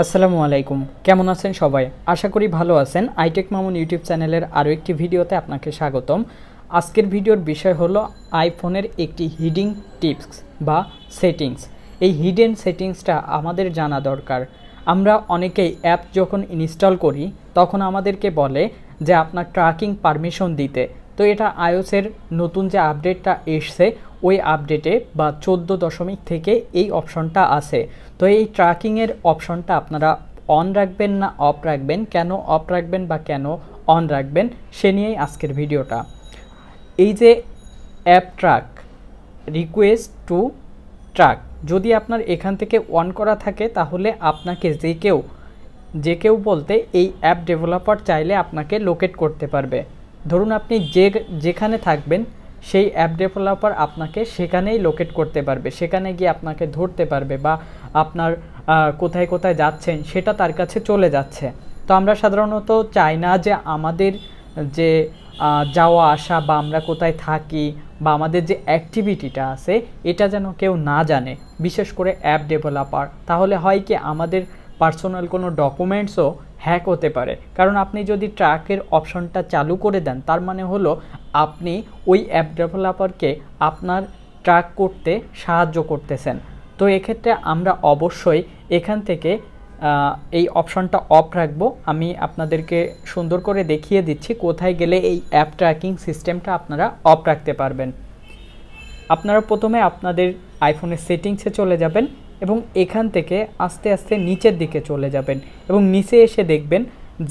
আসসালামু আলাইকুম, কেমন আছেন সবাই? আশা করি ভালো আছেন। iTechMamun ইউটিউব চ্যানেলের আরও একটি ভিডিওতে আপনাকে স্বাগতম। আজকের ভিডিওর বিষয় হলো আইফোনের একটি হিডিং টিপস বা সেটিংস। এই হিডেন সেটিংসটা আমাদের জানা দরকার। আমরা অনেকেই অ্যাপ যখন ইনস্টল করি তখন আমাদেরকে বলে যে আপনার ট্র্যাকিং পারমিশন দিতে। তো এটা আইওএসের নতুন যে আপডেটটা এসছে ওই আপডেটে বা 14.0 থেকে এই অপশনটা আছে। তো এই ট্র্যাকিংয়ের অপশনটা আপনারা অন রাখবেন না অফ রাখবেন, কেন অফ রাখবেন বা কেন অন রাখবেন সে নিয়েই আজকের ভিডিওটা। এই যে app track request to track যদি আপনার এখান থেকে অন করা থাকে তাহলে আপনাকে যে কেউ বলতে এই অ্যাপ ডেভেলপার চাইলে আপনাকে লোকেট করতে পারবে। ধরুন আপনি যেখানে থাকবেন সেই অ্যাপ ডেভেলপার আপনাকে সেখানেই লোকেট করতে পারবে, সেখানে গিয়ে আপনাকে ধরতে পারবে বা আপনার কোথায় কোথায় যাচ্ছেন সেটা তার কাছে চলে যাচ্ছে। তো আমরা সাধারণত চাই না যে আমাদের যে যাওয়া আসা বা আমরা কোথায় থাকি বা আমাদের যে অ্যাক্টিভিটিটা আছে এটা যেন কেউ না জানে, বিশেষ করে অ্যাপ ডেভেলপার। তাহলে হয় কি আমাদের পার্সোনাল কোনো ডকুমেন্টসও হ্যাক হতে পারে। কারণ আপনি যদি ট্র্যাকের অপশনটা চালু করে দেন তার মানে হলো আপনি ওই অ্যাপ ডেভেলপারকে আপনার ট্র্যাক করতে সাহায্য করতেছেন। তো এক্ষেত্রে আমরা অবশ্যই এখান থেকে এই অপশনটা অফ রাখবো। আমি আপনাদেরকে সুন্দর করে দেখিয়ে দিচ্ছি কোথায় গেলে এই অ্যাপ ট্র্যাকিং সিস্টেমটা আপনারা অফ রাখতে পারবেন। আপনারা প্রথমে আপনাদের আইফোনের সেটিংসে চলে যাবেন এবং এখান থেকে আস্তে আস্তে নিচের দিকে চলে যাবেন এবং নিচে এসে দেখবেন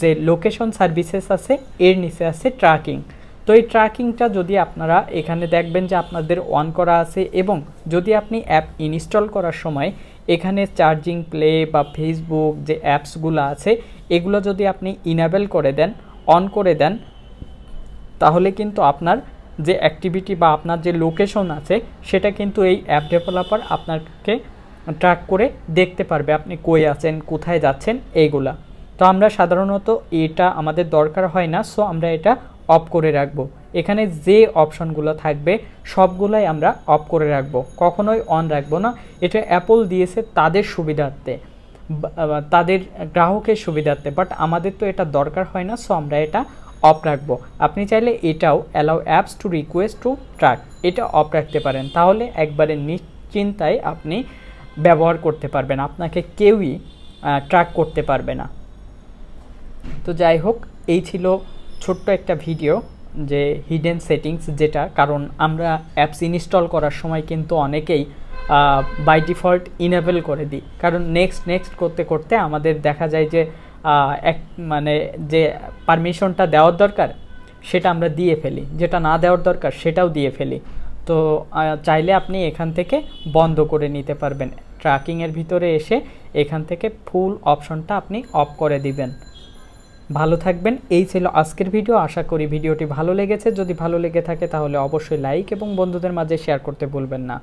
যে লোকেশন সার্ভিসেস আছে, এর নিচে আছে ট্র্যাকিং। তো এই ট্র্যাকিংটা যদি আপনারা এখানে দেখবেন যে আপনাদের অন করা আছে এবং যদি আপনি অ্যাপ ইনস্টল করার সময় এখানে চার্জিং প্লে বা ফেসবুক যে অ্যাপসগুলো আছে এগুলো যদি আপনি ইনেবল করে দেন, অন করে দেন, তাহলে কিন্তু আপনার যে অ্যাক্টিভিটি বা আপনার যে লোকেশন আছে সেটা কিন্তু এই অ্যাপ ডেভেলপার আপনাকে ট্র্যাক করে দেখতে পারবে আপনি কই আছেন, কোথায় যাচ্ছেন এইগুলা। তো আমরা সাধারণত এটা আমাদের দরকার হয় না, সো আমরা এটা অফ করে রাখবো। এখানে যে অপশনগুলো থাকবে সবগুলাই আমরা অফ করে রাখবো, কখনোই অন রাখবো না। এটা অ্যাপল দিয়েছে তাদের সুবিধার্থে, তাদের গ্রাহকের সুবিধার্থে, বাট আমাদের তো এটা দরকার হয় না, সো আমরা এটা অফ রাখবো। আপনি চাইলে এটাও allow apps to request to track এটা অফ রাখতে পারেন, তাহলে একবারে নিশ্চিন্তায় আপনি ব্যবহার করতে পারবেন, আপনাকে কেউই ট্র্যাক করতে পারবে না। তো যাই হোক, এই ছিল ছোট্ট একটা ভিডিও যে হিডেন সেটিংস, যেটা কারণ আমরা অ্যাপস ইনস্টল করার সময় কিন্তু অনেকেই বাই ডিফল্ট ইনেবল করে দিই, কারণ নেক্সট করতে করতে আমাদের দেখা যায় যে যে পারমিশনটা দেওয়ার দরকার সেটা আমরা দিয়ে ফেলি, যেটা না দেওয়ার দরকার সেটাও দিয়ে ফেলি। তো চাইলে আপনি এখান থেকে বন্ধ করে নিতে পারবেন, ট্র্যাকিংয়ের ভিতরে এসে এখান থেকে ফুল অপশনটা আপনি অফ করে দিবেন। ভালো থাকবেন। এই ছিল আজকের ভিডিও। আশা করি ভিডিওটি ভালো লেগেছে। যদি ভালো লেগে থাকে তাহলে অবশ্যই লাইক এবং বন্ধুদের মাঝে শেয়ার করতে ভুলবেন না।